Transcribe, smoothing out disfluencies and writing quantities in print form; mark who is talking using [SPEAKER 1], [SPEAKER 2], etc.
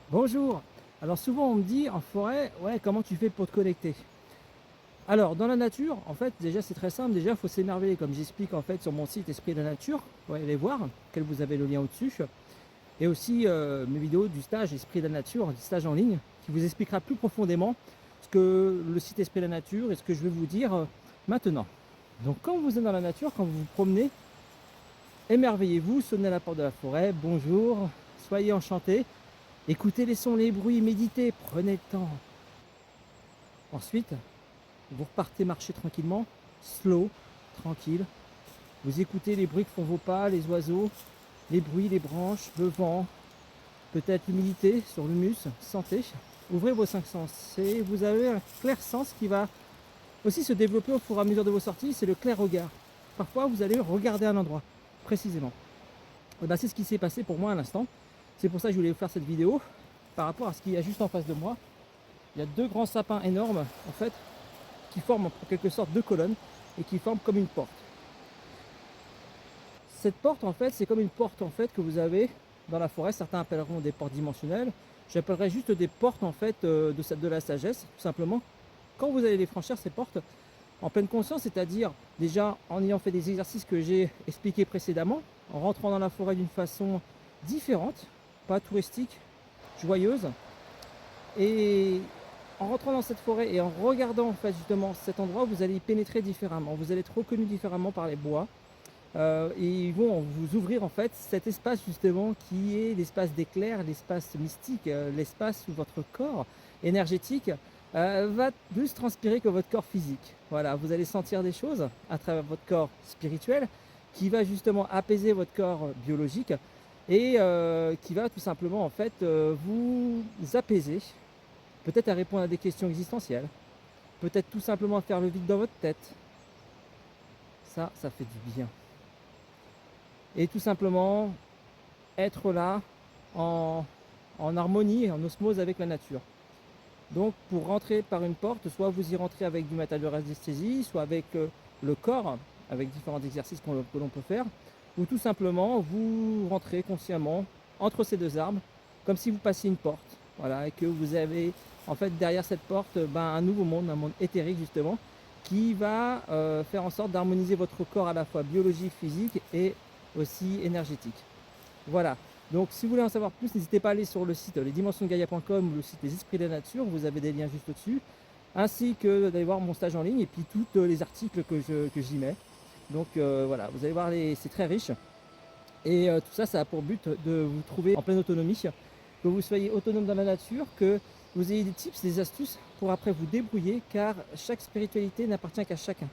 [SPEAKER 1] Bonjour. Alors souvent on me dit en forêt, ouais, comment tu fais pour te connecter? Alors dans la nature, en fait, déjà c'est très simple. Déjà, il faut s'émerveiller, comme j'explique en fait sur mon site Esprit de la Nature. Vous pouvez aller voir, auquel vous avez le lien au-dessus. Et aussi mes vidéos du stage Esprit de la Nature, du stage en ligne, qui vous expliquera plus profondément ce que le site Esprit de la Nature et ce que je vais vous dire maintenant. Donc quand vous êtes dans la nature, quand vous vous promenez, émerveillez-vous, sonnez à la porte de la forêt, bonjour, soyez enchantés, écoutez les sons, les bruits, méditez, prenez le temps. Ensuite, vous repartez marcher tranquillement, slow, tranquille. Vous écoutez les bruits que font vos pas, les oiseaux, les bruits, les branches, le vent, peut-être l'humidité sur l'humus, sentez. Ouvrez vos cinq sens et vous avez un clair sens qui va aussi se développer au fur et à mesure de vos sorties, c'est le clair regard. Parfois, vous allez regarder un endroit, précisément. Et ben, c'est ce qui s'est passé pour moi à l'instant. C'est pour ça que je voulais vous faire cette vidéo par rapport à ce qu'il y a juste en face de moi. Il y a deux grands sapins énormes, en fait, qui forment en quelque sorte deux colonnes et qui forment comme une porte. Cette porte, en fait, c'est comme une porte en fait que vous avez dans la forêt. Certains appelleront des portes dimensionnelles. J'appellerais juste des portes en fait de la sagesse, tout simplement. Quand vous allez les franchir, ces portes, en pleine conscience, c'est-à-dire déjà en ayant fait des exercices que j'ai expliqués précédemment, en rentrant dans la forêt d'une façon différente, pas touristique, joyeuse, et en rentrant dans cette forêt et en regardant en fait justement cet endroit, vous allez y pénétrer différemment, vous allez être reconnu différemment par les bois. Et ils vont vous ouvrir en fait cet espace justement qui est l'espace d'éclair, l'espace mystique, l'espace où votre corps énergétique va plus transpirer que votre corps physique. Voilà, vous allez sentir des choses à travers votre corps spirituel qui va justement apaiser votre corps biologique et qui va tout simplement en fait vous apaiser, peut-être à répondre à des questions existentielles, peut-être tout simplement à faire le vide dans votre tête. Ça fait du bien. Et tout simplement être là en, en harmonie, en osmose avec la nature. Donc pour rentrer par une porte, soit vous y rentrez avec du matériel de radiesthésie, soit avec le corps, avec différents exercices que l'on peut faire, ou tout simplement vous rentrez consciemment entre ces deux arbres, comme si vous passiez une porte. Voilà, et que vous avez en fait derrière cette porte un nouveau monde, un monde éthérique justement, qui va faire en sorte d'harmoniser votre corps à la fois biologique, physique et aussi énergétique. Voilà. Donc si vous voulez en savoir plus, n'hésitez pas à aller sur le site lesdimensionsgaia.com ou le site des Esprits de la Nature, vous avez des liens juste au-dessus, ainsi que d'aller voir mon stage en ligne et puis tous les articles que j'y mets. Donc voilà, vous allez voir, c'est très riche. Et tout ça, ça a pour but de vous trouver en pleine autonomie, que vous soyez autonome dans la nature, que vous ayez des tips, des astuces pour après vous débrouiller, car chaque spiritualité n'appartient qu'à chacun.